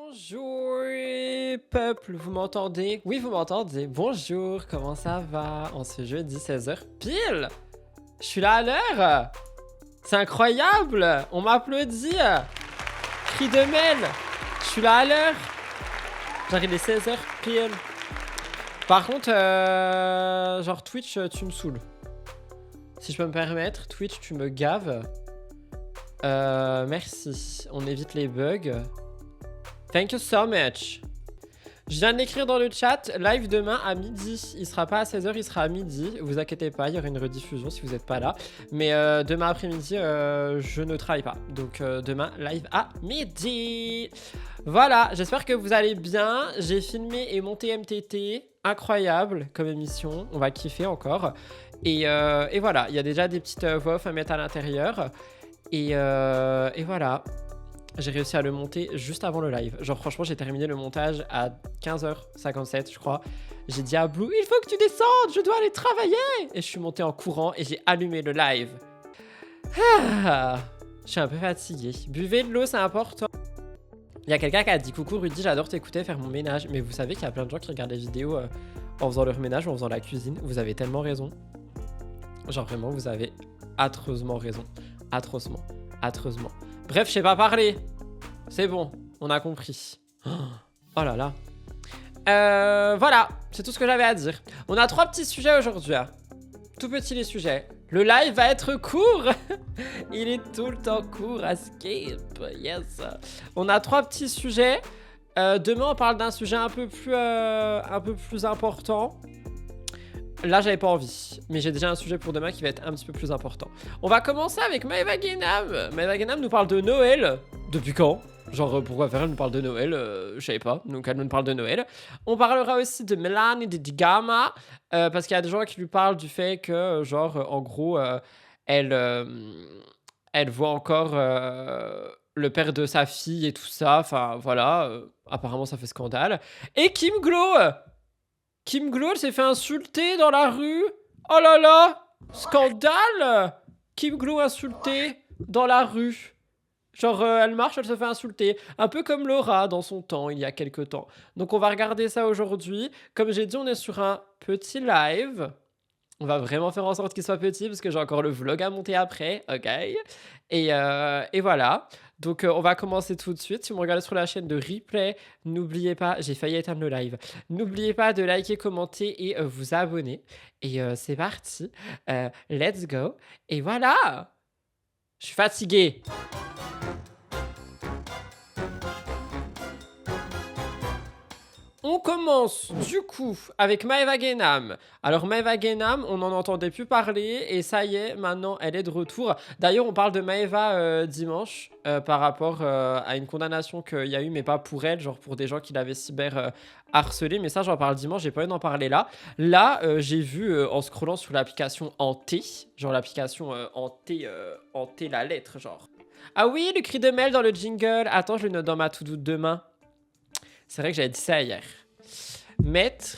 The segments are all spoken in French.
Bonjour, peuple, vous m'entendez? Oui, vous m'entendez. Bonjour, comment ça va? En ce jeudi 16h pile! Je suis là à l'heure! C'est incroyable! On m'applaudit! Cri de Mel! Je suis là à l'heure! J'arrive les 16h pile. Par contre, genre Twitch, tu me saoules. Si je peux me permettre, Twitch, tu me gaves. Merci. On évite les bugs. Thank you so much. Je viens de l'écrire dans le chat, live demain à midi. Il sera pas à 16h, il sera à midi. Vous inquiétez pas, il y aura une rediffusion si vous n'êtes pas là. Mais demain après-midi, je ne travaille pas. Donc demain, live à midi. Voilà, j'espère que vous allez bien. J'ai filmé et monté MTT. Incroyable comme émission. On va kiffer encore. Et voilà, il y a déjà des petites voix off à mettre à l'intérieur. Et voilà. J'ai réussi à le monter juste avant le live. Genre franchement, j'ai terminé le montage à 15h57, je crois. J'ai dit à Blue, il faut que tu descendes, je dois aller travailler. Et je suis monté en courant et j'ai allumé le live. Ah, je suis un peu fatigué. Buvez de l'eau, c'est important. Il y a quelqu'un qui a dit, coucou Rudy, j'adore t'écouter faire mon ménage. Mais vous savez qu'il y a plein de gens qui regardent les vidéos en faisant leur ménage ou en faisant la cuisine. Vous avez tellement raison. Genre vraiment, vous avez atrocement raison. Atrocement. Atrocement. Bref, je sais pas parler. C'est bon, on a compris. Oh là là. Voilà, c'est tout ce que j'avais à dire. On a 3 petits sujets aujourd'hui. Tout petits les sujets. Le live va être court. Il est tout le temps court à skip. Yes. On a 3 petits sujets. Demain, on parle d'un sujet un peu plus important. Là, j'avais pas envie, mais j'ai déjà un sujet pour demain qui va être un petit peu plus important. On va commencer avec Maeva Genam. Maeva Genam nous parle de Noël. Depuis quand? Genre, pourquoi faire? Elle nous parle de Noël, je savais pas. Donc, elle nous parle de Noël. On parlera aussi de Melanie de Digama, parce qu'il y a des gens qui lui parlent du fait que, genre, en gros, elle voit encore le père de sa fille et tout ça. Enfin, voilà. Apparemment, ça fait scandale. Et Kim Glow. Kim Glow, elle s'est fait insulter dans la rue. Oh là là, scandale. Kim Glow insultée dans la rue. Genre, elle marche, elle se fait insulter. Un peu comme Laura dans son temps, il y a quelques temps. Donc, on va regarder ça aujourd'hui. Comme j'ai dit, on est sur un petit live. On va vraiment faire en sorte qu'il soit petit parce que j'ai encore le vlog à monter après, ok? Et voilà. Donc, on va commencer tout de suite. Si vous me regardez sur la chaîne de replay, n'oubliez pas, j'ai failli éteindre le live. N'oubliez pas de liker, commenter et vous abonner. Et c'est parti. Let's go. Et voilà. Je suis fatigué. On commence du coup avec Maeva Genam. Alors Maeva Genam, on n'en entendait plus parler et ça y est, maintenant elle est de retour. D'ailleurs, on parle de Maeva dimanche par rapport à une condamnation qu'il y a eu, mais pas pour elle, genre pour des gens qui l'avaient cyber harcelé. Mais ça, j'en parle dimanche, j'ai pas envie d'en parler là. Là, j'ai vu en scrollant sur l'application en T, genre l'application en T la lettre, genre. Ah oui, le cri de Mel dans le jingle. Attends, je le note dans ma to-do de demain. C'est vrai que j'avais dit ça hier. Mettre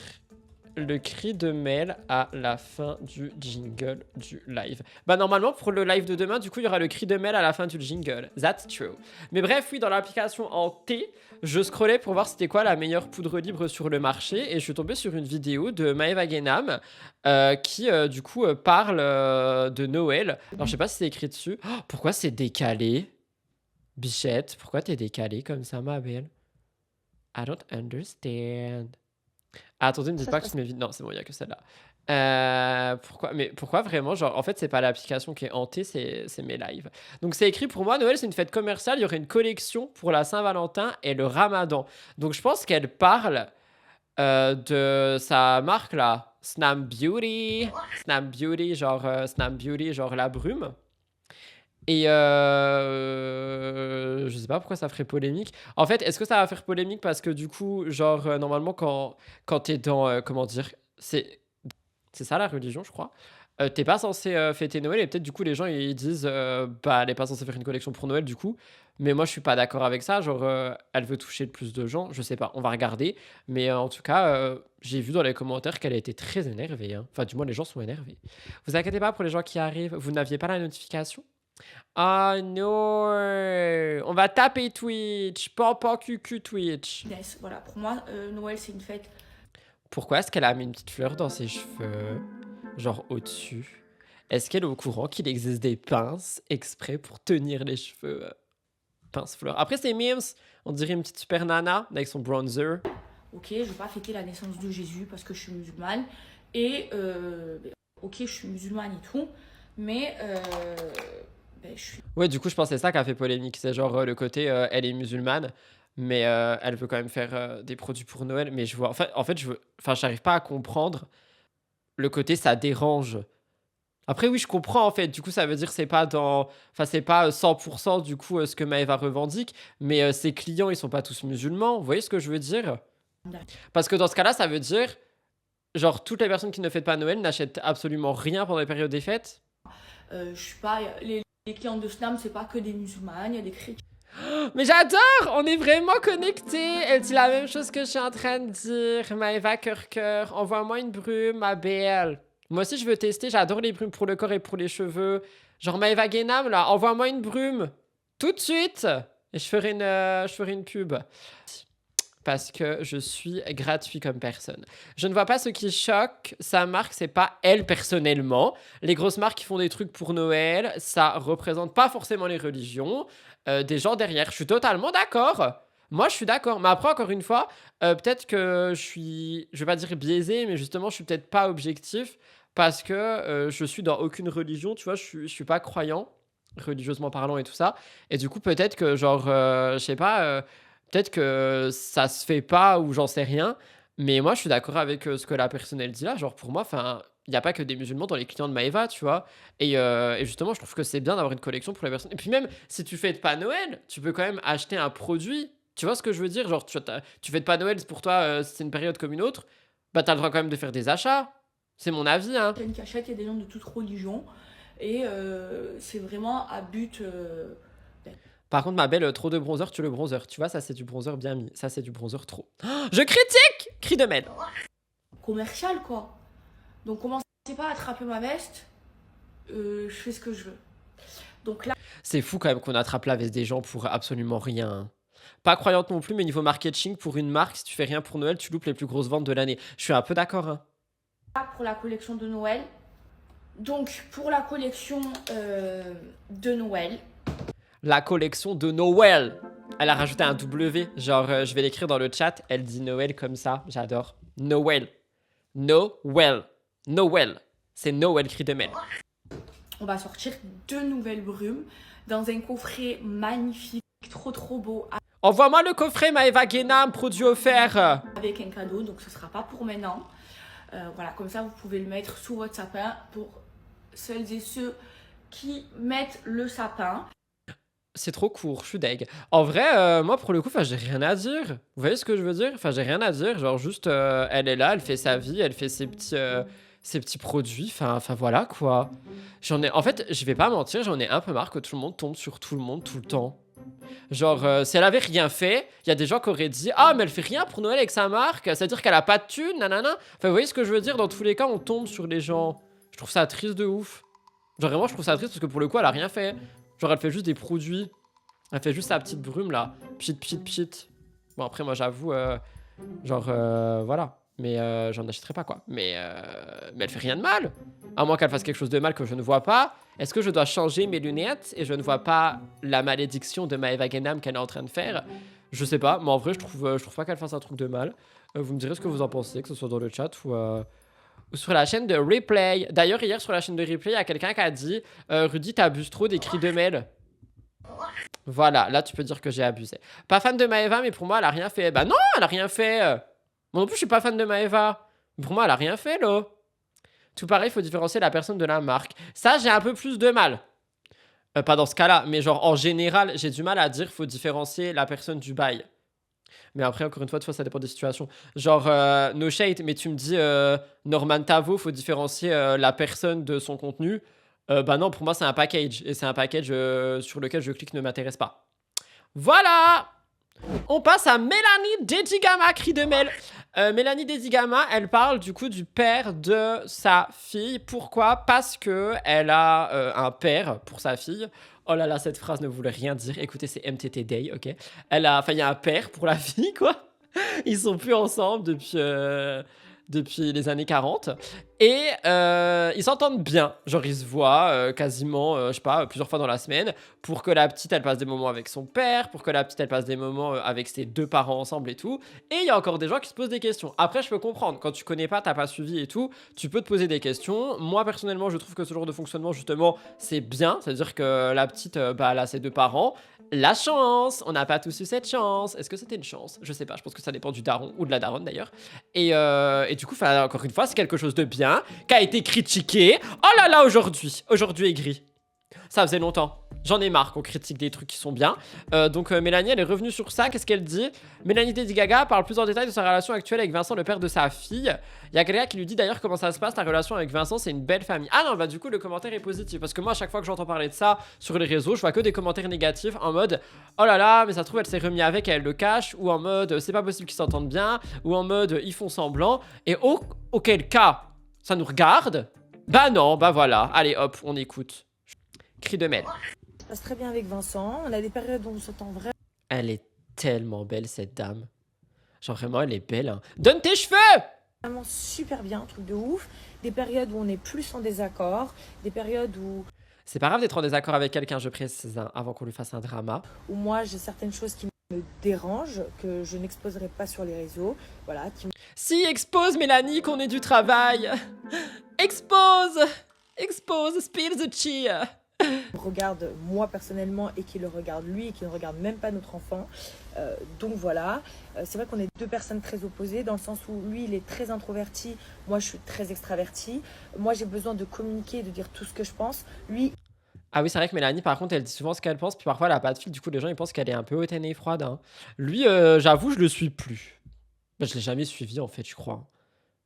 le cri de Mel à la fin du jingle du live. Bah normalement pour le live de demain, du coup il y aura le cri de Mel à la fin du jingle. That's true. Mais bref, oui, dans l'application en T, je scrollais pour voir c'était quoi la meilleure poudre libre sur le marché et je suis tombé sur une vidéo de Maeva Genam qui du coup parle de Noël. Alors je sais pas si c'est écrit dessus. Oh, pourquoi c'est décalé? Bichette, pourquoi t'es décalé comme ça, ma belle? I don't understand. Ah, attendez, ne me dites pas que c'est mes vidéos. Non, c'est bon, il n'y a que celle-là. Pourquoi vraiment? Genre, en fait, c'est pas l'application qui est hantée, c'est mes lives. Donc, c'est écrit pour moi, Noël, c'est une fête commerciale. Il y aurait une collection pour la Saint-Valentin et le Ramadan. Donc, je pense qu'elle parle de sa marque là, Snam Beauty. Snam Beauty, genre la brume. Et je sais pas pourquoi ça ferait polémique. En fait, est-ce que ça va faire polémique parce que du coup, genre, normalement, quand t'es dans, comment dire, c'est ça la religion, je crois. T'es pas censé fêter Noël et peut-être du coup les gens ils disent bah elle est pas censée faire une collection pour Noël du coup. Mais moi je suis pas d'accord avec ça. Genre elle veut toucher le plus de gens. Je sais pas, on va regarder. Mais en tout cas, j'ai vu dans les commentaires qu'elle a été très énervée. Hein. Enfin, du moins les gens sont énervés. Vous inquiétez pas pour les gens qui arrivent. Vous n'aviez pas la notification? Ah non. On va taper Twitch. Pampan cucu Twitch. Voilà, pour moi, Noël, c'est une fête. Pourquoi est-ce qu'elle a mis une petite fleur dans ses cheveux? Genre au-dessus. Est-ce qu'elle est au courant qu'il existe des pinces exprès pour tenir les cheveux? Pince fleur. Après, c'est memes. On dirait une petite super nana avec son bronzer. Ok, je vais pas fêter la naissance de Jésus parce que je suis musulmane. Et, ok, je suis musulmane et tout. Mais, je suis... Ouais, du coup, je pense que c'est ça qui a fait polémique. C'est genre le côté, elle est musulmane, mais elle veut quand même faire des produits pour Noël. Mais je vois, j'arrive pas à comprendre le côté ça dérange. Après, oui, je comprends en fait. Du coup, ça veut dire que c'est pas dans, enfin, c'est pas 100% du coup ce que Maëva revendique, mais ses clients, ils sont pas tous musulmans. Vous voyez ce que je veux dire? Parce que dans ce cas-là, ça veut dire, genre, toutes les personnes qui ne fêtent pas Noël n'achètent absolument rien pendant les périodes des fêtes. je suis pas... Les clients de Snam, c'est pas que des musulmanes, il y a des chrétiens. Mais j'adore! On est vraiment connectés! Elle dit la même chose que je suis en train de dire. Maëva Cœur, envoie-moi une brume, ma belle. Moi aussi, je veux tester. J'adore les brumes pour le corps et pour les cheveux. Genre Maëva Guénam, là, envoie-moi une brume. Tout de suite! Et je ferai une pub. Parce que je suis gratuit comme personne. Je ne vois pas ce qui choque. Sa marque, c'est pas elle personnellement. Les grosses marques qui font des trucs pour Noël, ça représente pas forcément les religions. Des gens derrière. Je suis totalement d'accord. Moi, je suis d'accord. Mais après, encore une fois, peut-être que je vais pas dire biaisé, mais justement, je suis peut-être pas objectif parce que je suis dans aucune religion. Tu vois, je suis pas croyant, religieusement parlant et tout ça. Et du coup, peut-être que, genre, je sais pas, peut-être que ça se fait pas ou j'en sais rien. Mais moi, je suis d'accord avec ce que la personne elle dit là. Genre, pour moi, enfin, il n'y a pas que des musulmans dans les clients de Maëva, tu vois. Et justement, je trouve que c'est bien d'avoir une collection pour les personnes. Et puis même, si tu fêtes pas Noël, tu peux quand même acheter un produit. Tu vois ce que je veux dire? Genre, tu fêtes pas Noël, pour toi, c'est une période comme une autre. Bah, t'as le droit quand même de faire des achats. C'est mon avis, hein. Il y a une cachette, il y a des gens de toute religion. Et c'est vraiment à but... Par contre, ma belle, trop de bronzer, tu le bronzer. Tu vois, ça, c'est du bronzer bien mis. Ça, c'est du bronzer trop. Oh, je critique! Cri de merde. commercial, quoi. Donc, commencez pas à attraper ma veste. Je fais ce que je veux. Donc là... C'est fou quand même qu'on attrape la veste des gens pour absolument rien, hein. Pas croyante non plus, mais niveau marketing, pour une marque, si tu fais rien pour Noël, tu loupes les plus grosses ventes de l'année. Je suis un peu d'accord, hein. Pour la collection de Noël. Donc, pour la collection de Noël. La collection de Noël. Elle a rajouté un W, genre je vais l'écrire dans le chat. Elle dit Noël comme ça, j'adore. Noël. Noël. Noël. C'est Noël, cri de mel. On va sortir 2 nouvelles brumes dans un coffret magnifique, trop beau. Envoie-moi le coffret Maëva Guénam, produit offert. Avec un cadeau, donc ce sera pas pour maintenant. Voilà, comme ça vous pouvez le mettre sous votre sapin pour celles et ceux qui mettent le sapin. C'est trop court, je suis deg. En vrai, moi pour le coup, j'ai rien à dire. Vous voyez ce que je veux dire? Enfin, j'ai rien à dire. Genre juste, elle est là, elle fait sa vie, elle fait ses petits produits. Enfin voilà quoi. En fait, je vais pas mentir, j'en ai un peu marre que tout le monde tombe sur tout le monde tout le temps. Genre, si elle avait rien fait, il y a des gens qui auraient dit ah mais elle fait rien pour Noël avec sa marque, c'est-à-dire qu'elle a pas de thunes, nanana. Enfin, vous voyez ce que je veux dire? Dans tous les cas, on tombe sur les gens. Je trouve ça triste de ouf. Genre vraiment, je trouve ça triste parce que pour le coup, elle a rien fait. Genre, elle fait juste des produits. Elle fait juste sa petite brume là. Pchit. Bon, après, moi, j'avoue, voilà. Mais j'en achèterai pas, quoi. Mais elle fait rien de mal. À moins qu'elle fasse quelque chose de mal que je ne vois pas. Est-ce que je dois changer mes lunettes et je ne vois pas la malédiction de Maëva Guénam qu'elle est en train de faire? Je sais pas, mais en vrai, je trouve pas qu'elle fasse un truc de mal. Vous me direz ce que vous en pensez, que ce soit dans le chat ou sur la chaîne de Replay. D'ailleurs, hier, sur la chaîne de Replay, il y a quelqu'un qui a dit Rudy, t'abuses trop des cris de Mel. Voilà, là, tu peux dire que j'ai abusé. Pas fan de Maëva, mais pour moi, elle a rien fait. Bah non, elle a rien fait. Moi non plus, je suis pas fan de Maëva. Pour moi, elle a rien fait, là. Tout pareil, il faut différencier la personne de la marque. Ça, j'ai un peu plus de mal. Pas dans ce cas-là, mais genre, en général, j'ai du mal à dire faut différencier la personne du bail. Mais après, encore une fois, ça dépend des situations. Genre, no shade, mais tu me dis Norman Tavo, faut différencier la personne de son contenu. Bah non, pour moi, c'est un package. Et c'est un package sur lequel je clique ne m'intéresse pas. Voilà! On passe à Mélanie Dedigama, cri de Mel. Mélanie Dedigama, elle parle du coup du père de sa fille. Pourquoi? Parce que elle a un père pour sa fille. Oh là là, cette phrase ne voulait rien dire. Écoutez, c'est MTT Day, ok? Enfin, il y a un père pour la fille, quoi. Ils sont plus ensemble depuis les années 40. Et ils s'entendent bien. Genre, ils se voient quasiment, je sais pas, plusieurs fois dans la semaine pour que la petite, elle passe des moments avec son père, pour que la petite, elle passe des moments avec ses deux parents ensemble et tout. Et il y a encore des gens qui se posent des questions. Après, je peux comprendre. Quand tu connais pas, t'as pas suivi et tout, tu peux te poser des questions. Moi, personnellement, je trouve que ce genre de fonctionnement, justement, c'est bien. C'est-à-dire que la petite, bah, elle a ses deux parents. La chance, on n'a pas tous eu cette chance. Est-ce que c'était une chance? Je sais pas, je pense que ça dépend du daron ou de la daronne d'ailleurs. Et du coup, encore une fois, c'est quelque chose de bien qui a été critiqué. Oh là là, aujourd'hui aigri. Ça faisait longtemps. J'en ai marre qu'on critique des trucs qui sont bien. Donc Mélanie, elle est revenue sur ça. Qu'est-ce qu'elle dit? Mélanie Lady Gaga parle plus en détail de sa relation actuelle avec Vincent, le père de sa fille. Il y a quelqu'un qui lui dit d'ailleurs comment ça se passe, ta relation avec Vincent, c'est une belle famille. Ah non, bah du coup, le commentaire est positif. Parce que moi, à chaque fois que j'entends parler de ça sur les réseaux, je vois que des commentaires négatifs en mode oh là là, mais ça se trouve, elle s'est remis avec et elle le cache. Ou en mode c'est pas possible qu'ils s'entendent bien. Ou en mode ils font semblant. Et auquel cas, ça nous regarde? Bah non, bah voilà. Allez hop, on écoute. Cri de Mel. Ça se passe très bien avec Vincent. On a des périodes où on s'entend Elle est tellement belle, cette dame. Genre vraiment, elle est belle. Hein. Donne tes cheveux! vraiment super bien, un truc de ouf. Des périodes où on est plus en désaccord. Des périodes C'est pas grave d'être en désaccord avec quelqu'un, je précise, hein, avant qu'on lui fasse un drama. où moi j'ai certaines choses qui me dérangent, que je n'exposerai pas sur les réseaux. Voilà, Si, expose, Mélanie, qu'on ait du travail. Expose! Expose, spill the tea. me regardent moi personnellement et qui le regardent lui et qui ne regardent même pas notre enfant. Donc voilà, c'est vrai qu'on est deux personnes très opposées dans le sens où lui il est très introverti, moi je suis très extravertie. Moi j'ai besoin de communiquer, de dire tout ce que je pense. Lui Ah oui, c'est vrai que Mélanie, par contre, elle dit souvent ce qu'elle pense, puis parfois elle a pas de fil, du coup les gens ils pensent qu'elle est un peu hautaine et froide. Hein. Lui, j'avoue, je le suis plus. Bah, je l'ai jamais suivi en fait, je crois.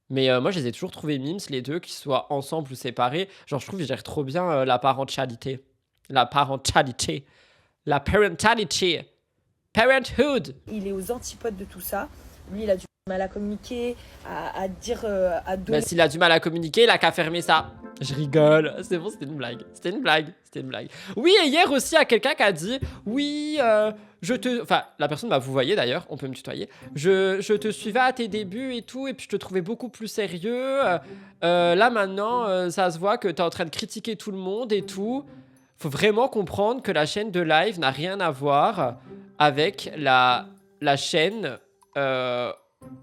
Mais moi, je les ai toujours trouvés mimes, les deux, qu'ils soient ensemble ou séparés. Genre, je trouve qu'ils gèrent trop bien la parentalité. La parentalité. La parentalité. Parenthood. il est aux antipodes de tout ça. Lui il a du mal à communiquer, à dire, à donner. Bah, s'il a du mal à communiquer, il a qu'à fermer ça. Je rigole. C'est bon, c'était une blague. C'était une blague. C'était une blague. Oui, et hier aussi, il y a quelqu'un qui a dit oui, je te. Enfin, la personne m'a vous voyez d'ailleurs, on peut me tutoyer. Je te suivais à tes débuts et tout, et puis je te trouvais beaucoup plus sérieux. Là maintenant, ça se voit que t'es en train de critiquer tout le monde et tout. Faut vraiment comprendre que la chaîne de live n'a rien à voir avec la chaîne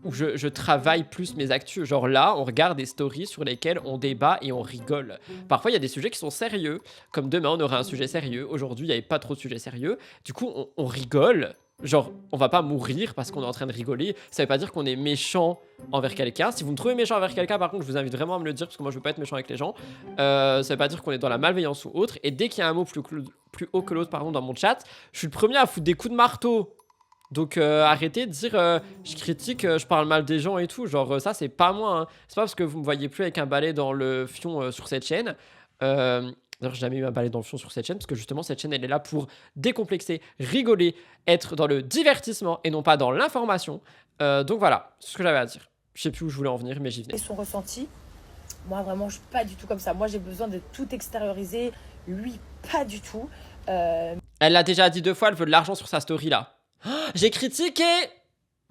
où je travaille plus mes actus. Genre là, on regarde des stories sur lesquelles on débat et on rigole. Parfois, il y a des sujets qui sont sérieux. Comme demain, on aura un sujet sérieux. Aujourd'hui, il n'y avait pas trop de sujets sérieux. Du coup, on rigole. Genre, on va pas mourir parce qu'on est en train de rigoler. Ça veut pas dire qu'on est méchant envers quelqu'un. Si vous me trouvez méchant envers quelqu'un, par contre, je vous invite vraiment à me le dire parce que moi, je veux pas être méchant avec les gens. Ça veut pas dire qu'on est dans la malveillance ou autre. Et dès qu'il y a un mot plus haut que l'autre, pardon, dans mon chat, je suis le premier à foutre des coups de marteau. Donc arrêtez de dire je critique, je parle mal des gens et tout. Genre ça, c'est pas moi. Hein. C'est pas parce que vous me voyez plus avec un balai dans le fion sur cette chaîne. D'ailleurs, j'ai jamais eu un balai dans le fion sur cette chaîne parce que justement, cette chaîne, elle est là pour décomplexer, rigoler, être dans le divertissement et non pas dans l'information. Donc voilà, c'est ce que j'avais à dire. Je sais plus où je voulais en venir, mais j'y venais. Et son ressenti. Moi vraiment, je suis pas du tout comme ça. Moi j'ai besoin de tout extérioriser. Lui, pas du tout. Elle l'a déjà dit 2 fois, elle veut de l'argent sur sa story là. Oh, j'ai critiqué!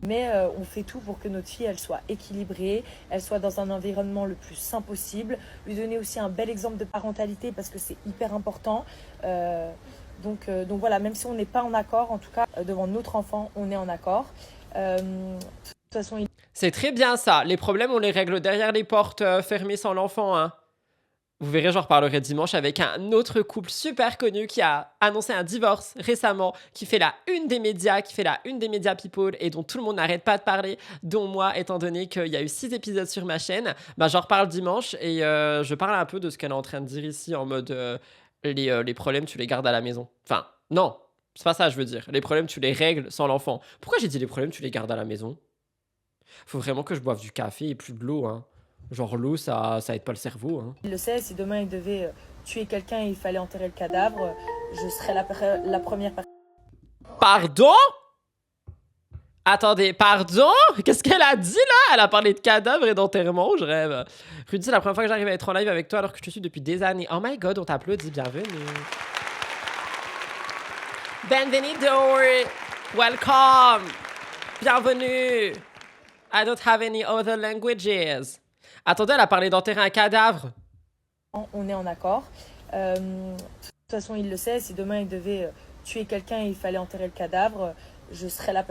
Mais on fait tout pour que notre fille, elle soit équilibrée, elle soit dans un environnement le plus sain possible. Lui donner aussi un bel exemple de parentalité parce que c'est hyper important. Donc voilà, même si on n'est pas en accord, en tout cas, devant notre enfant, on est en accord. De toute façon, C'est très bien ça. Les problèmes, on les règle derrière les portes fermées sans l'enfant, hein. Vous verrez, j'en reparlerai dimanche avec un autre couple super connu qui a annoncé un divorce récemment, qui fait la une des médias, people et dont tout le monde n'arrête pas de parler, dont moi, étant donné qu'il y a eu 6 épisodes sur ma chaîne. Bah, j'en reparle dimanche et je parle un peu de ce qu'elle est en train de dire ici en mode les problèmes, tu les gardes à la maison. Enfin, non, c'est pas ça je veux dire. Les problèmes, tu les règles sans l'enfant. Pourquoi j'ai dit les problèmes, tu les gardes à la maison? Faut vraiment que je boive du café et plus de l'eau, hein. Genre l'eau, ça aide pas le cerveau. Hein. il le sait, si demain il devait tuer quelqu'un et il fallait enterrer le cadavre, je serais la première personne. Pardon? Attendez, pardon? Qu'est-ce qu'elle a dit là? Elle a parlé de cadavres et d'enterrement, je rêve. Rudy, c'est la première fois que j'arrive à être en live avec toi alors que je te suis depuis des années. Oh my god, on t'applaudit, bienvenue. Benvenido, welcome, bienvenue. I don't have any other languages. Attendez, elle a parlé d'enterrer un cadavre. On est en accord. De toute façon, il le sait, si demain il devait tuer quelqu'un et il fallait enterrer le cadavre, je serais la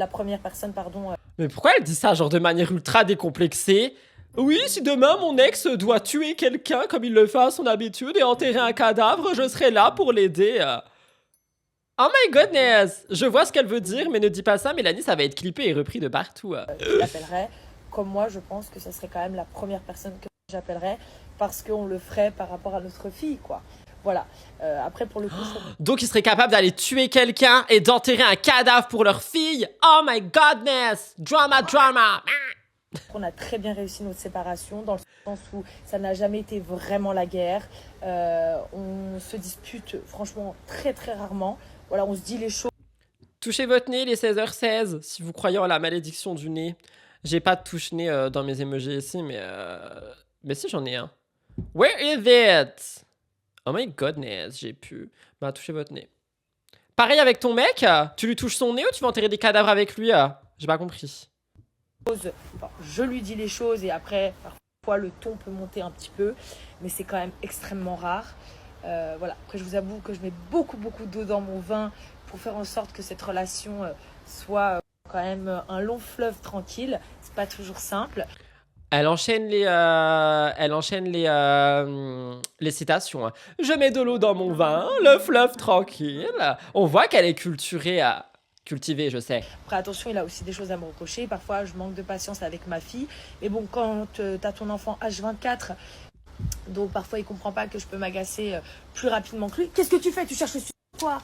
première personne, pardon. Mais pourquoi elle dit ça, genre de manière ultra décomplexée? Oui, si demain mon ex doit tuer quelqu'un comme il le fait à son habitude et enterrer un cadavre, je serai là pour l'aider. Oh my goodness! Je vois ce qu'elle veut dire, mais ne dis pas ça, Mélanie, ça va être clippé et repris de partout. Je l'appellerais. Comme moi, je pense que ça serait quand même la première personne que j'appellerais parce qu'on le ferait par rapport à notre fille, quoi. Voilà. Après, pour le coup... Donc, ils seraient capables d'aller tuer quelqu'un et d'enterrer un cadavre pour leur fille? Oh my goodness! Drama, drama! On a très bien réussi notre séparation dans le sens où ça n'a jamais été vraiment la guerre. On se dispute franchement très très rarement. Voilà, on se dit les choses. Touchez votre nez, les 16h16, si vous croyez en la malédiction du nez. J'ai pas de touche-nez dans mes emojis ici, mais si, j'en ai un. Where is it? Oh my goodness, j'ai pu. Bah, touchez votre nez. Pareil avec ton mec? Tu lui touches son nez ou tu vas enterrer des cadavres avec lui? J'ai pas compris. Enfin, je lui dis les choses et après, parfois, le ton peut monter un petit peu, mais c'est quand même extrêmement rare. Voilà. Après, je vous avoue que je mets beaucoup d'eau dans mon vin pour faire en sorte que cette relation soit quand même un long fleuve tranquille. C'est pas toujours simple. Elle enchaîne les citations. Je mets de l'eau dans mon vin, le fleuve tranquille. On voit qu'elle est cultivée, je sais. Après, attention, il a aussi des choses à me reprocher. Parfois, je manque de patience avec ma fille. Mais bon, quand t'as ton enfant H24, donc parfois, il comprend pas que je peux m'agacer plus rapidement que lui. Qu'est-ce que tu fais? Tu cherches le suicide, toi?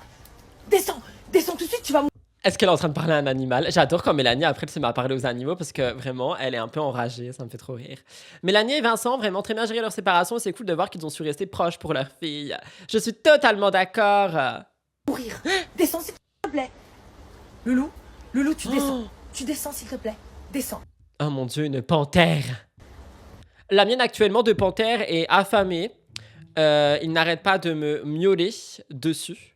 Descends tout de suite, tu vas mourir. Est-ce qu'elle est en train de parler à un animal? J'adore quand Mélanie, après, elle se met à parler aux animaux parce que vraiment, elle est un peu enragée. Ça me fait trop rire. Mélanie et Vincent, vraiment très bien géré leur séparation. C'est cool de voir qu'ils ont su rester proches pour leur fille. Je suis totalement d'accord. Mourir. Descends, s'il te plaît. Loulou, tu descends. Tu descends, s'il te plaît. Descends. Oh mon Dieu, une panthère. La mienne actuellement de panthère est affamée. Il n'arrête pas de me miauler dessus.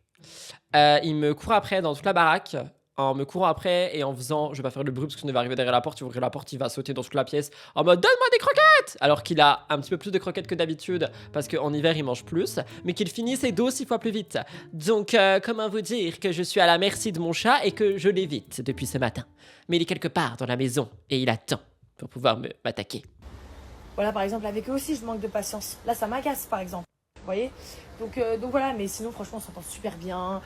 Il me court après dans toute la baraque. En me courant après et en faisant, je vais pas faire le bruit parce que je vais arriver derrière la porte, il va ouvrir la porte, il va sauter dans toute la pièce en mode donne-moi des croquettes, alors qu'il a un petit peu plus de croquettes que d'habitude parce qu'en hiver il mange plus, mais qu'il finit ses dos 6 fois plus vite. Donc comment vous dire que je suis à la merci de mon chat et que je l'évite depuis ce matin. Mais il est quelque part dans la maison et il attend pour pouvoir m'attaquer. Voilà, par exemple, avec eux aussi, je manque de patience. Là, ça m'agace, par exemple. Vous voyez, donc voilà, mais sinon, franchement, on s'entend super bien.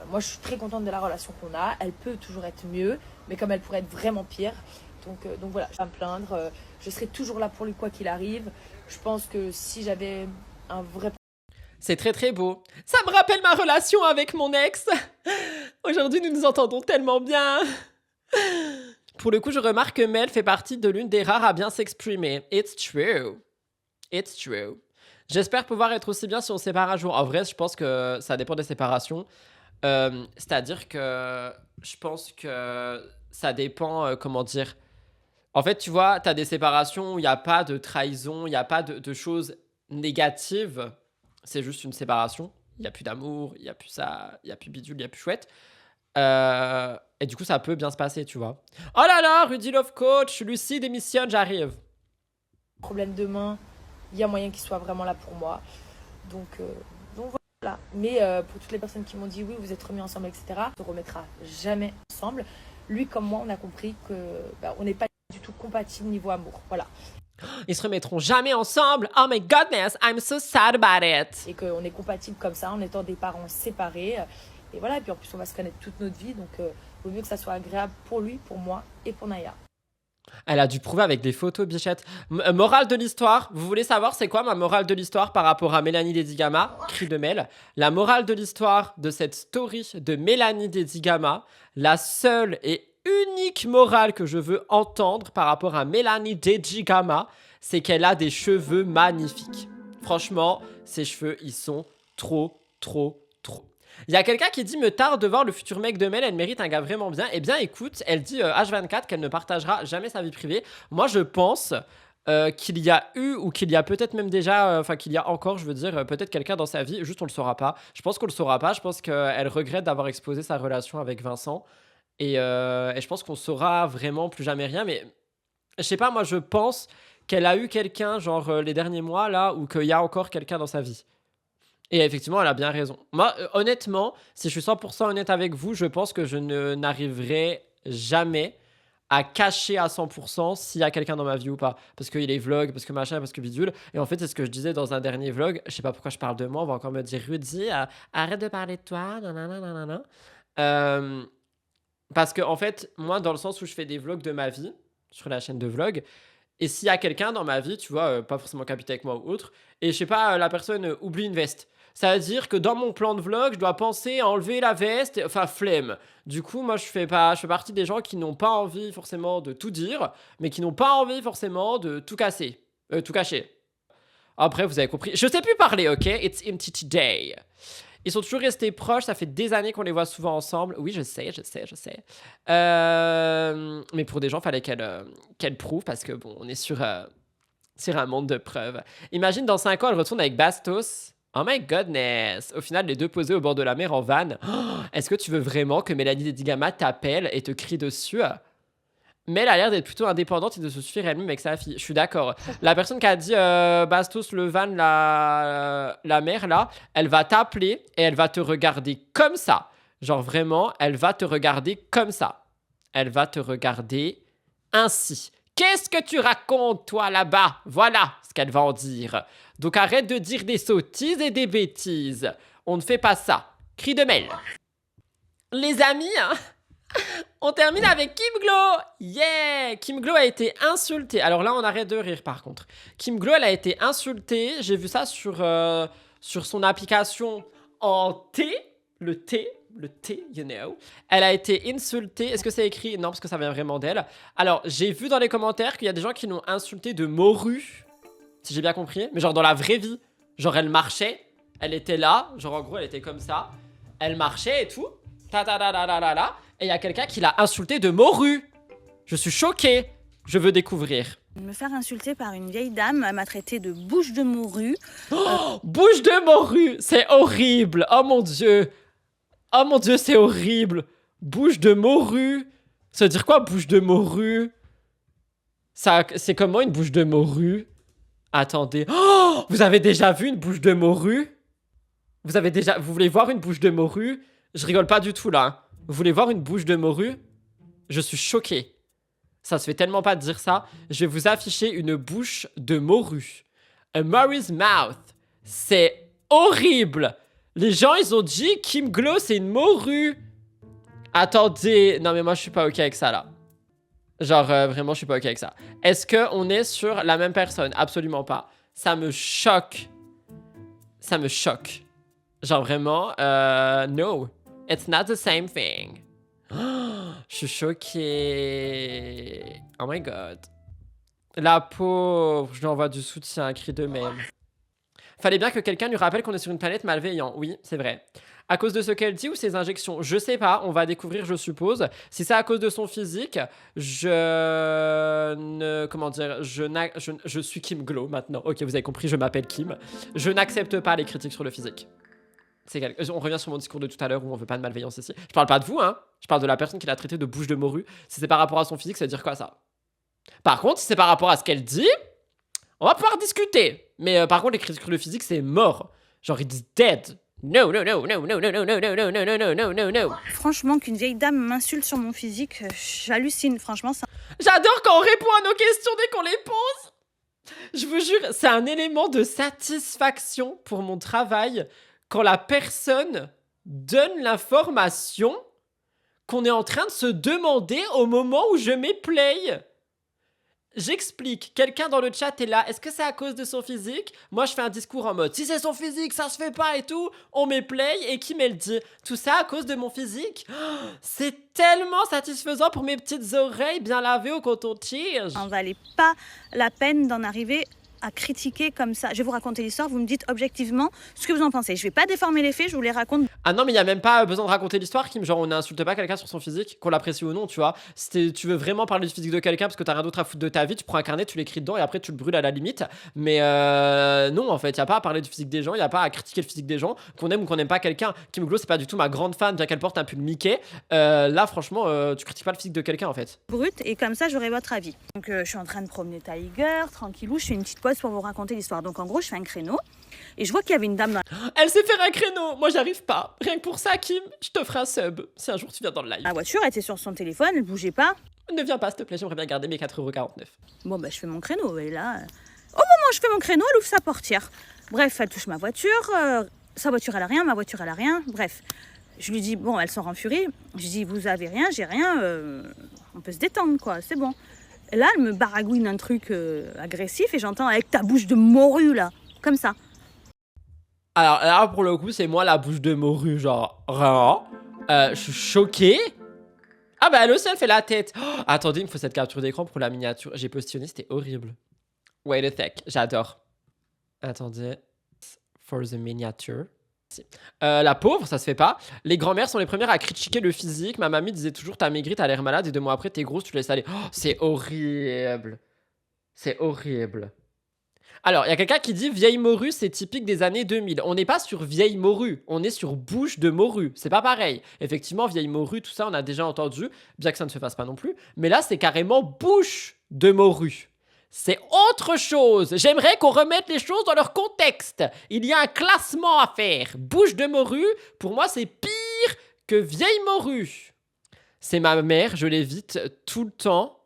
Moi, je suis très contente de la relation qu'on a. Elle peut toujours être mieux, mais comme elle pourrait être vraiment pire. Donc voilà, je vais pas me plaindre. Je serai toujours là pour lui, quoi qu'il arrive. Je pense que si j'avais un vrai... C'est très très beau. Ça me rappelle ma relation avec mon ex. Aujourd'hui, nous nous entendons tellement bien. Pour le coup, je remarque que Mel fait partie de l'une des rares à bien s'exprimer. It's true. It's true. J'espère pouvoir être aussi bien si on se sépare un jour. En vrai, je pense que ça dépend des séparations. C'est-à-dire que je pense que ça dépend, comment dire. En fait, tu vois, t'as des séparations où il n'y a pas de trahison, il n'y a pas de choses négatives. C'est juste une séparation. Il n'y a plus d'amour, il n'y a plus ça, il n'y a plus bidule, il n'y a plus chouette. Et du coup, ça peut bien se passer, tu vois. Oh là là, Rudy Love Coach, Lucie démissionne, j'arrive. Problème demain, il y a moyen qu'il soit vraiment là pour moi. Donc voilà. Mais pour toutes les personnes qui m'ont dit oui, vous êtes remis ensemble, etc., on ne remettra jamais ensemble. Lui comme moi, on a compris que on n'est pas du tout compatibles niveau amour. Voilà. Ils se remettront jamais ensemble. Oh my goodness, I'm so sad about it. Et qu'on est compatibles comme ça en étant des parents séparés. Et voilà, et puis en plus on va se connaître toute notre vie. Donc vaut mieux que ça soit agréable pour lui, pour moi et pour Naya. Elle a dû prouver avec des photos, bichette. Morale de l'histoire. Vous voulez savoir c'est quoi ma morale de l'histoire par rapport à Mélanie Dedigama? Cri de Mel. La morale de l'histoire de cette story de Mélanie Dedigama, la seule et unique morale que je veux entendre par rapport à Mélanie Dedigama, c'est qu'elle a des cheveux magnifiques. Franchement, ses cheveux, ils sont trop. Il y a quelqu'un qui dit me tarde de voir le futur mec de Mel, elle mérite un gars vraiment bien. Eh bien écoute, elle dit H24 qu'elle ne partagera jamais sa vie privée. Moi je pense qu'il y a eu ou qu'il y a peut-être même déjà, enfin qu'il y a encore, je veux dire, peut-être quelqu'un dans sa vie, juste on le saura pas. Je pense qu'on le saura pas, je pense qu'elle regrette d'avoir exposé sa relation avec Vincent. Et je pense qu'on saura vraiment plus jamais rien. Mais je sais pas, moi je pense qu'elle a eu quelqu'un, genre les derniers mois là, ou qu'il y a encore quelqu'un dans sa vie. Et effectivement, elle a bien raison. Moi, honnêtement, si je suis 100% honnête avec vous, je pense que n'arriverai jamais à cacher à 100% s'il y a quelqu'un dans ma vie ou pas. Parce qu'il est vlog, parce que machin, parce que bidule. Et en fait, c'est ce que je disais dans un dernier vlog. Je sais pas pourquoi je parle de moi. On va encore me dire, Rudy, arrête de parler de toi. Nanana, nanana. Parce que, en fait, moi, dans le sens où je fais des vlogs de ma vie, sur la chaîne de vlog, et s'il y a quelqu'un dans ma vie, tu vois, pas forcément capité avec moi ou autre, et je sais pas, la personne oublie une veste. Ça veut dire que dans mon plan de vlog, je dois penser à enlever la veste, enfin flemme. Du coup, moi, je fais partie des gens qui n'ont pas envie forcément de tout dire, mais qui n'ont pas envie forcément de tout casser, tout cacher. Après, vous avez compris. Je sais plus parler, ok? It's empty today. Ils sont toujours restés proches, ça fait des années qu'on les voit souvent ensemble. Oui, je sais. Mais pour des gens, fallait qu'elle prouve parce que bon, on est sur un monde de preuves. Imagine dans 5 ans, elle retourne avec Bastos. Oh my goodness! Au final, les deux posés au bord de la mer en van. Oh, est-ce que tu veux vraiment que Mélanie Dedigama t'appelle et te crie dessus? Mais elle a l'air d'être plutôt indépendante et de se suffire elle-même avec sa fille. Je suis d'accord. La personne qui a dit Bastos, le van, la mère, là, elle va t'appeler et elle va te regarder comme ça. Genre vraiment, elle va te regarder comme ça. Elle va te regarder ainsi. Qu'est-ce que tu racontes, toi, là-bas? Voilà ce qu'elle va en dire. Donc arrête de dire des sottises et des bêtises. On ne fait pas ça. Cri de Mel. Les amis, hein, on termine avec Kim Glow. Yeah! Kim Glow a été insultée. Alors là, on arrête de rire, par contre. Kim Glow, elle a été insultée. J'ai vu ça sur son application en T. Le T, you know. Elle a été insultée. Est-ce que c'est écrit? Non, parce que ça vient vraiment d'elle. Alors, j'ai vu dans les commentaires qu'il y a des gens qui l'ont insultée de morue. Si j'ai bien compris. Mais genre dans la vraie vie. Genre, elle marchait. Elle était là. Genre, en gros, elle était comme ça. Elle marchait et tout. Et il y a quelqu'un qui l'a insultée de morue. Je suis choquée. Je veux découvrir. Me faire insulter par une vieille dame, elle m'a traité de bouche de morue. Oh, bouche de morue, c'est horrible. Oh mon dieu. Oh mon dieu, c'est horrible. Bouche de morue. Ça veut dire quoi, bouche de morue? Ça, c'est comment une bouche de morue? Attendez. Oh, vous avez déjà vu une bouche de morue? Vous voulez voir une bouche de morue? Je rigole pas du tout là. Hein. Vous voulez voir une bouche de morue? Je suis choqué. Ça se fait tellement pas de dire ça. Je vais vous afficher une bouche de morue. A Murray's mouth. C'est horrible. Les gens, ils ont dit Kim Glow, c'est une morue. Attendez. Non, mais moi, je suis pas OK avec ça, là. Genre, vraiment, je suis pas OK avec ça. Est-ce qu'on est sur la même personne? Absolument pas. Ça me choque. Ça me choque. Genre, vraiment, no. It's not the same thing. Oh, je suis choquée. Oh my god. La pauvre. Je lui envoie du soutien, un cri de même. Fallait bien que quelqu'un lui rappelle qu'on est sur une planète malveillante. Oui, c'est vrai. À cause de ce qu'elle dit ou ses injections? Je sais pas, on va découvrir, je suppose. Si c'est à cause de son physique, comment dire, je suis Kim Glow maintenant. Ok, vous avez compris, je m'appelle Kim. Je n'accepte pas les critiques sur le physique. On revient sur mon discours de tout à l'heure où on veut pas de malveillance ici. Je parle pas de vous, hein. Je parle de la personne qui l'a traité de bouche de morue. Si c'est par rapport à son physique, ça veut dire quoi, ça? Par contre, si c'est par rapport à ce qu'elle dit, on va pouvoir discuter. Mais par contre, les critiques sur le physique, c'est mort. Genre, it's dead. No, no, no, no, no, no, no, no, no, no, no, no, no, no, no. Franchement, qu'une vieille dame m'insulte sur mon physique, j'hallucine, franchement. Ça... J'adore quand on répond à nos questions dès qu'on les pose. Je vous jure, c'est un élément de satisfaction pour mon travail quand la personne donne l'information qu'on est en train de se demander au moment où je mets play. J'explique, quelqu'un dans le chat est là, est-ce que c'est à cause de son physique? Moi je fais un discours en mode, si c'est son physique, ça se fait pas et tout. On met play et qui me le dit? Tout ça à cause de mon physique? Oh, c'est tellement satisfaisant pour mes petites oreilles bien lavées au coton-tige. Ça en valait pas la peine d'en arriver à critiquer comme ça. Je vais vous raconter l'histoire, vous me dites objectivement ce que vous en pensez. Je vais pas déformer les faits, je vous les raconte. Ah non, mais il y a même pas besoin de raconter l'histoire, Kim. Genre, on n'insulte pas quelqu'un sur son physique, qu'on l'apprécie ou non, tu vois. Si tu veux vraiment parler du physique de quelqu'un parce que t'as rien d'autre à foutre de ta vie, tu prends un carnet, tu l'écris dedans et après tu le brûles à la limite. Mais non, en fait, y a pas à parler du physique des gens, y a pas à critiquer le physique des gens, qu'on aime ou qu'on n'aime pas quelqu'un. Kim Glow, c'est pas du tout ma grande fan, bien qu'elle porte un pull Mickey. Là, franchement, tu critiques pas le physique de quelqu'un, en fait. Brut, et comme ça j'aurai votre avis. Donc je suis en train de promener Tiger, tranquillou, je fais une petite pause pour vous raconter l'histoire. Donc en gros je fais un créneau et je vois qu'il y avait une dame dans Elle sait faire un créneau, moi j'arrive pas. Rien que pour ça, Kim, je te ferai un sub si un jour tu viens dans le live. la voiture, elle était sur son téléphone, elle bougeait pas. Ne viens pas, s'il te plaît, j'aimerais bien garder mes 4,49€. Bon bah je fais mon créneau et là, au moment où je fais mon créneau, elle ouvre sa portière. Bref, elle touche ma voiture, sa voiture elle a rien, ma voiture elle a rien, bref. Je lui dis, bon, elle sort en furie. Je lui dis, vous avez rien, j'ai rien, on peut se détendre, quoi, c'est bon. Et là, elle me baragouine un truc agressif et j'entends avec ta bouche de morue, là, comme ça. Alors là, pour le coup, c'est moi la bouche de morue, genre, rien. Je suis choquée. Ah bah elle aussi, elle fait la tête. Oh, attendez, il me faut cette capture d'écran pour la miniature. J'ai positionné, c'était horrible. Wait a sec, j'adore. Attendez. For the miniature. La pauvre, ça se fait pas. Les grand-mères sont les premières à critiquer le physique. Ma mamie disait toujours t'as maigri, t'as l'air malade et 2 mois après t'es grosse, tu laisses aller. Oh, c'est horrible. C'est horrible. Alors, il y a quelqu'un qui dit vieille morue, c'est typique des années 2000. On n'est pas sur vieille morue, on est sur bouche de morue. C'est pas pareil. Effectivement, vieille morue, tout ça, on a déjà entendu, bien que ça ne se fasse pas non plus. Mais là, c'est carrément bouche de morue. C'est autre chose. J'aimerais qu'on remette les choses dans leur contexte. Il y a un classement à faire. Bouche de morue, pour moi, c'est pire que vieille morue. C'est ma mère, je l'évite tout le temps.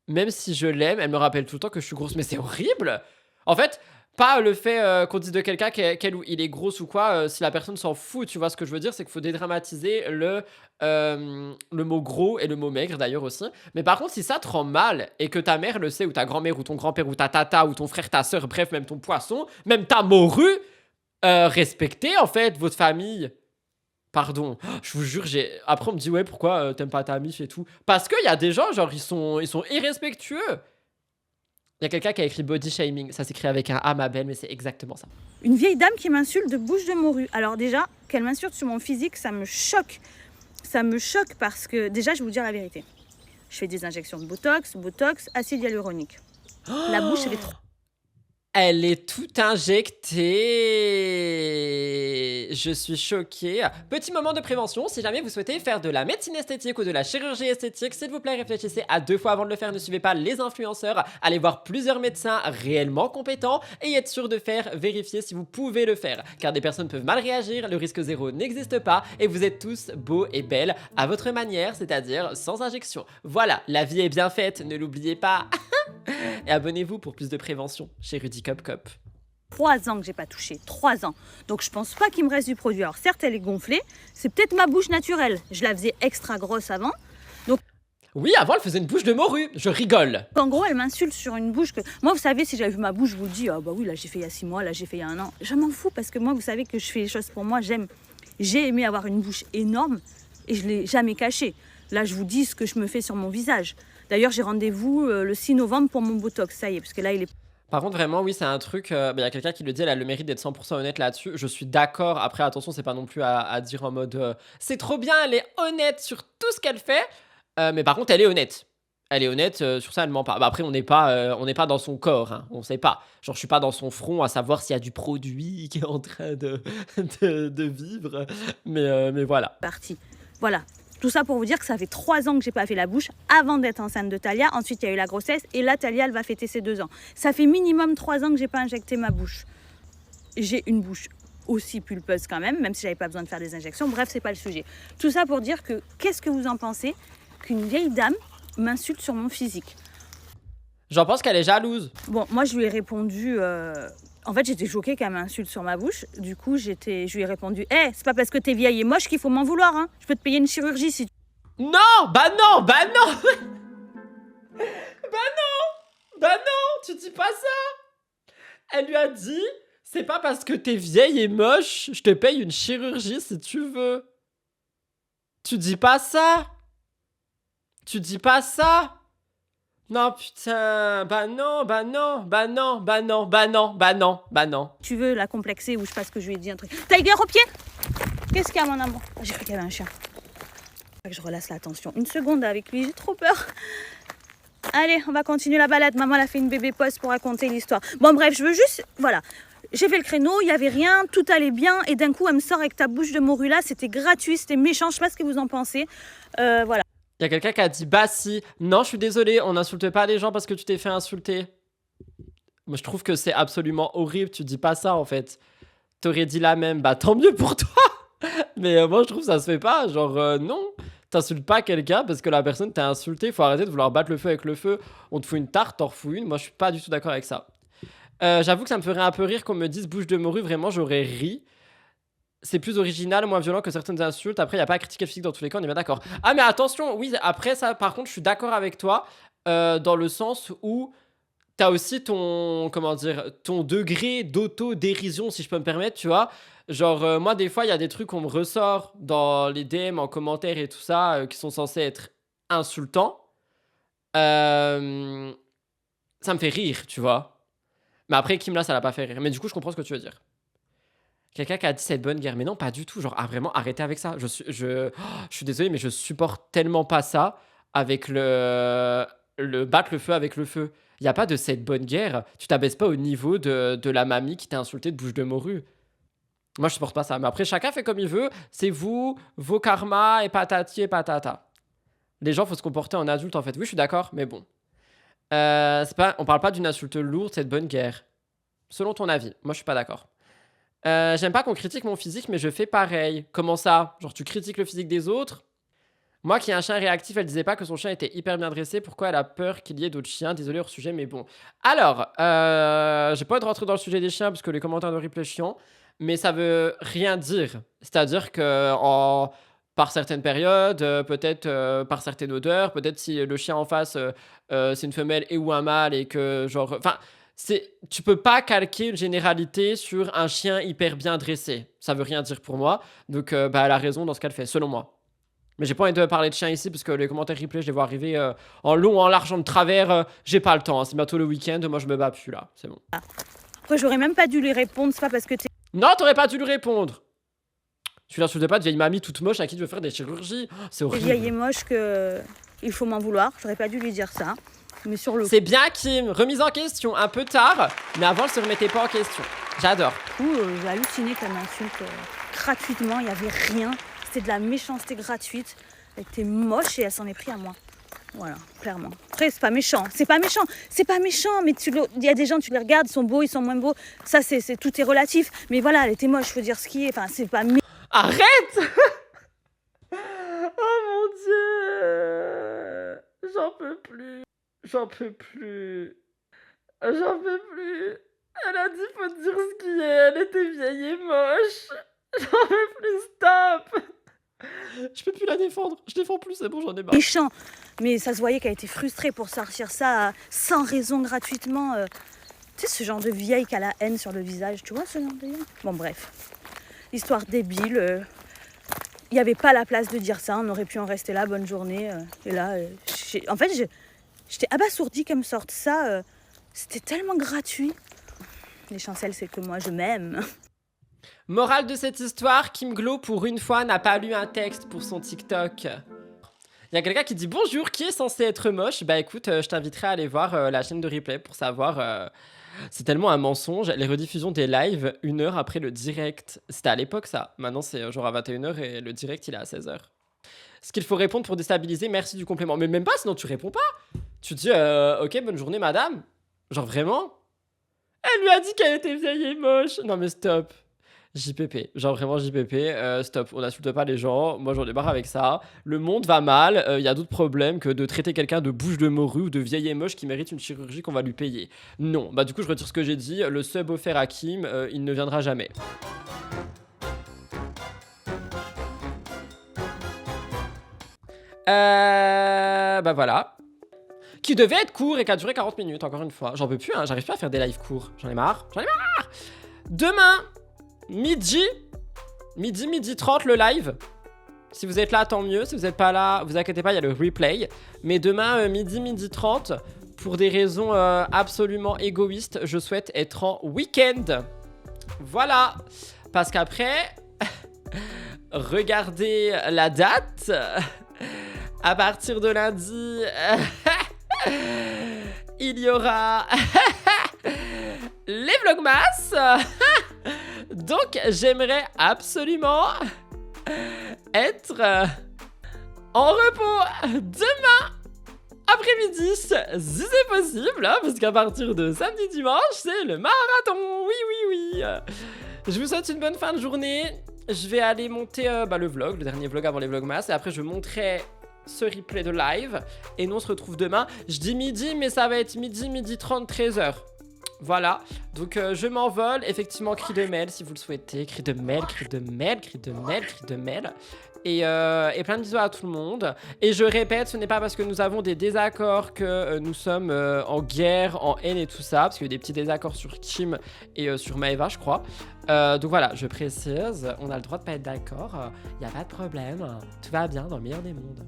Même si je l'aime, elle me rappelle tout le temps que je suis grosse. Mais c'est horrible. En fait, pas le fait qu'on dise de quelqu'un qu'elle ou il est grosse ou quoi, si la personne s'en fout, tu vois ce que je veux dire, c'est qu'il faut dédramatiser le mot gros et le mot maigre d'ailleurs aussi. Mais par contre, si ça te rend mal et que ta mère le sait, ou ta grand-mère, ou ton grand-père, ou ta tata, ou ton frère, ta soeur, bref, même ton poisson, même ta morue, respectez en fait votre famille. Pardon, je vous jure, après on me dit ouais pourquoi t'aimes pas ta mif et tout. Parce qu'il y a des gens, genre ils sont irrespectueux. Il y a quelqu'un qui a écrit body shaming, ça s'écrit avec un A ma belle, mais c'est exactement ça. Une vieille dame qui m'insulte de bouche de morue. Alors déjà, qu'elle m'insulte sur mon physique, ça me choque. Ça me choque parce que, déjà, je vais vous dire la vérité. Je fais des injections de Botox, acide hyaluronique. La bouche, elle est trop... Elle est toute injectée. Je suis choquée. Petit moment de prévention, si jamais vous souhaitez faire de la médecine esthétique ou de la chirurgie esthétique, s'il vous plaît, réfléchissez à 2 fois avant de le faire. Ne suivez pas les influenceurs. Allez voir plusieurs médecins réellement compétents et être sûr de faire vérifier si vous pouvez le faire. Car des personnes peuvent mal réagir, le risque zéro n'existe pas et vous êtes tous beaux et belles à votre manière, c'est-à-dire sans injection. Voilà, la vie est bien faite, ne l'oubliez pas. Et abonnez-vous pour plus de prévention chez Rudy Cop Cop. 3 ans que j'ai pas touché, 3 ans. Donc je pense pas qu'il me reste du produit. Alors certes, elle est gonflée, c'est peut-être ma bouche naturelle. Je la faisais extra grosse avant. Donc oui, avant elle faisait une bouche de morue, je rigole. en gros, elle m'insulte sur une bouche que... Moi, vous savez, si j'avais vu ma bouche, je vous le dis, ah bah oui, là j'ai fait il y a 6 mois, là j'ai fait il y a 1 an. Je m'en fous parce que moi, vous savez que je fais les choses pour moi, j'aime. J'ai aimé avoir une bouche énorme et je l'ai jamais cachée. Là, je vous dis ce que je me fais sur mon visage. D'ailleurs, j'ai rendez-vous le 6 novembre pour mon Botox, ça y est, parce que là, il est... Par contre, vraiment, oui, c'est un truc. Y a quelqu'un qui le dit, elle a le mérite d'être 100% honnête là-dessus. Je suis d'accord. Après, attention, c'est pas non plus à dire en mode c'est trop bien, elle est honnête sur tout ce qu'elle fait. Mais par contre, elle est honnête. Elle est honnête, sur ça, elle ment pas. Bah, après, on n'est pas dans son corps, hein, on sait pas. Genre, je suis pas dans son front à savoir s'il y a du produit qui est en train de vivre. Mais voilà. parti. Voilà. Tout ça pour vous dire que ça fait 3 ans que j'ai pas fait la bouche avant d'être enceinte de Talia. Ensuite, il y a eu la grossesse et là, Talia, elle va fêter ses 2 ans. Ça fait minimum 3 ans que j'ai pas injecté ma bouche. J'ai une bouche aussi pulpeuse quand même si j'avais pas besoin de faire des injections. Bref, c'est pas le sujet. Tout ça pour dire que, qu'est-ce que vous en pensez qu'une vieille dame m'insulte sur mon physique? J'en pense qu'elle est jalouse. Bon, moi, je lui ai répondu... En fait, j'étais choquée qu'elle m'insulte sur ma bouche. Du coup, je lui ai répondu, c'est pas parce que t'es vieille et moche qu'il faut m'en vouloir. Hein. Je peux te payer une chirurgie si tu... Non, bah non, bah non. Bah non, tu dis pas ça. Elle lui a dit, c'est pas parce que t'es vieille et moche, je te paye une chirurgie si tu veux. Tu dis pas ça. Tu dis pas ça. Non, putain. Bah non, bah non, bah non, bah non, bah non, bah non, bah non. Tu veux la complexer ou je sais pas ce que je lui ai dit un truc. Tiger au pied. Qu'est-ce qu'il y a mon amour? J'ai cru qu'il y avait un chien. Faut que je relâche la tension. Une seconde avec lui, j'ai trop peur. Allez, on va continuer la balade. Maman elle a fait une bébé pause pour raconter l'histoire. Bon bref, je veux juste, voilà. J'ai fait le créneau, il y avait rien, tout allait bien et d'un coup elle me sort avec ta bouche de morue là, c'était gratuit, c'était méchant, je sais pas ce que vous en pensez. Voilà. Il y a quelqu'un qui a dit bah si. Non, je suis désolé, on n'insulte pas les gens parce que tu t'es fait insulter. Moi, je trouve que c'est absolument horrible. Tu dis pas ça en fait. T'aurais dit la même. Bah tant mieux pour toi. Mais moi, je trouve que ça se fait pas. Genre, non. T'insultes pas quelqu'un parce que la personne t'a insulté. Faut arrêter de vouloir battre le feu avec le feu. On te fout une tarte, t'en refous une. Moi, je suis pas du tout d'accord avec ça. J'avoue que ça me ferait un peu rire qu'on me dise bouche de morue. Vraiment, j'aurais ri. C'est plus original, moins violent que certaines insultes. Après, il n'y a pas à critiquer le physique dans tous les cas, on est bien d'accord. Ah, mais attention, oui, après ça, par contre, je suis d'accord avec toi dans le sens où t'as aussi ton, comment dire, ton degré d'auto-dérision, si je peux me permettre, tu vois. Genre, moi, des fois, il y a des trucs qu'on me ressort dans les DM, en commentaire et tout ça, qui sont censés être insultants. Ça me fait rire, tu vois. Mais après, Kim, là, ça l'a pas fait rire. Mais du coup, je comprends ce que tu veux dire. Quelqu'un qui a dit cette bonne guerre. Mais non, pas du tout. Genre, vraiment, arrêtez avec ça. Je suis désolé, mais je supporte tellement pas ça avec le battre le feu avec le feu. Il n'y a pas de cette bonne guerre. Tu t'abaisses pas au niveau de la mamie qui t'a insulté de bouche de morue. Moi, je supporte pas ça. Mais après, chacun fait comme il veut. C'est vous, vos karmas et patati et patata. Les gens, faut se comporter en adulte, en fait. Oui, je suis d'accord, mais bon. On parle pas d'une insulte lourde, cette bonne guerre. Selon ton avis. Moi, je suis pas d'accord. J'aime pas qu'on critique mon physique, mais je fais pareil. Comment ça? Genre, tu critiques le physique des autres? Moi qui ai un chien réactif, elle disait pas que son chien était hyper bien dressé. Pourquoi elle a peur qu'il y ait d'autres chiens? Désolé hors sujet, mais bon. Alors, j'ai pas envie de rentrer dans le sujet des chiens parce que les commentaires de replay chiants, mais ça veut rien dire. C'est-à-dire que par certaines périodes, peut-être par certaines odeurs, peut-être si le chien en face c'est une femelle et ou un mâle et que genre, enfin. Tu peux pas calquer une généralité sur un chien hyper bien dressé. Ça veut rien dire pour moi. Donc, elle a raison dans ce qu'elle fait, selon moi. Mais j'ai pas envie de parler de chien ici parce que les commentaires replay, je les vois arriver en long, en large, en de travers. J'ai pas le temps. Hein. C'est bientôt le week-end. Moi, je me bats plus là. C'est bon. Après, j'aurais même pas dû lui répondre. C'est pas parce que t'es Non, t'aurais pas dû lui répondre. Tu l'insultais pas de vieille mamie toute moche à qui tu veux faire des chirurgies. Oh, c'est horrible. vieille et moche que il faut m'en vouloir. J'aurais pas dû lui dire ça. Mais sur le C'est bien, Kim. Remise en question. Un peu tard, mais avant, elle se remettait pas en question. J'adore. coup, j'ai halluciné qu'elle m'insulte gratuitement. Il y avait rien. C'était de la méchanceté gratuite. Elle était moche et elle s'en est pris à moi. Voilà, clairement. Après, c'est pas méchant. C'est pas méchant. C'est pas méchant. Mais il y a des gens, tu les regardes, ils sont beaux, ils sont moins beaux. Ça, tout est relatif. Mais voilà, elle était moche. Faut dire ce qui est. Enfin, c'est pas méchant. Arrête. Oh mon Dieu. J'en peux plus. J'en peux plus. J'en peux plus. Elle a dit faut dire ce qui est. Elle était vieille et moche. J'en peux plus, stop. Je peux plus la défendre. Je défends plus, c'est bon, j'en ai marre. Méchant. Mais ça se voyait qu'elle était frustrée pour sortir ça sans raison gratuitement. Tu sais, ce genre de vieille qui a la haine sur le visage. Tu vois ce genre de vieille? Bon, bref. Histoire débile. Il n'y avait pas la place de dire ça. On aurait pu en rester là. Bonne journée. Et là, en fait, j'étais abasourdie qu'elle me sorte ça. C'était tellement gratuit. L'essentiel, c'est que moi, je m'aime. Morale de cette histoire, Kim Glow, pour une fois, n'a pas lu un texte pour son TikTok. Il y a quelqu'un qui dit « Bonjour, qui est censé être moche ?» Bah écoute, je t'inviterai à aller voir la chaîne de replay pour savoir... c'est tellement un mensonge. Les rediffusions des lives, 1 heure après le direct. C'était à l'époque, ça. Maintenant, c'est genre à 21h et le direct, il est à 16h. Ce qu'il faut répondre pour déstabiliser, merci du complément. Mais même pas, sinon tu réponds pas. Tu dis « Ok, bonne journée, madame. » Genre vraiment? Elle lui a dit qu'elle était vieille et moche. Non mais stop. JPP, genre vraiment JPP, stop, on n'insulte pas les gens, moi j'en ai marre avec ça, le monde va mal, il y a d'autres problèmes que de traiter quelqu'un de bouche de morue ou de vieille et moche qui mérite une chirurgie qu'on va lui payer. Non, bah du coup je retire ce que j'ai dit, le sub offert à Kim, il ne viendra jamais. Bah voilà. Qui devait être court et qui a duré 40 minutes, encore une fois. J'en peux plus, hein, j'arrive plus à faire des lives courts, j'en ai marre. Demain midi 30 le live. Si vous êtes là, tant mieux. Si vous n'êtes pas là, vous inquiétez pas, il y a le replay. Mais demain, midi 30, pour des raisons absolument égoïstes, je souhaite être en week-end. Voilà. Parce qu'après, regardez la date. À partir de lundi, il y aura les vlogmas. Donc, j'aimerais absolument être en repos demain après-midi, si c'est possible, hein, parce qu'à partir de samedi dimanche, c'est le marathon. Oui. Je vous souhaite une bonne fin de journée. Je vais aller monter le vlog, le dernier vlog avant les vlogmas, et après je monterai ce replay de live. Et nous on se retrouve demain. Je dis midi, mais ça va être midi 30, 13h. Voilà, donc je m'envole. Effectivement, cri de mail si vous le souhaitez. Cri de mail. Et plein de bisous à tout le monde. Et je répète, ce n'est pas parce que nous avons des désaccords que nous sommes en guerre, en haine et tout ça. Parce qu'il y a eu des petits désaccords sur Kim et sur Maeva, je crois. Donc voilà, je précise, on a le droit de pas être d'accord. Il n'y a pas de problème. Tout va bien dans le meilleur des mondes.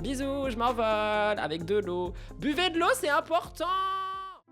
Bisous, je m'envole avec de l'eau. Buvez de l'eau, c'est important.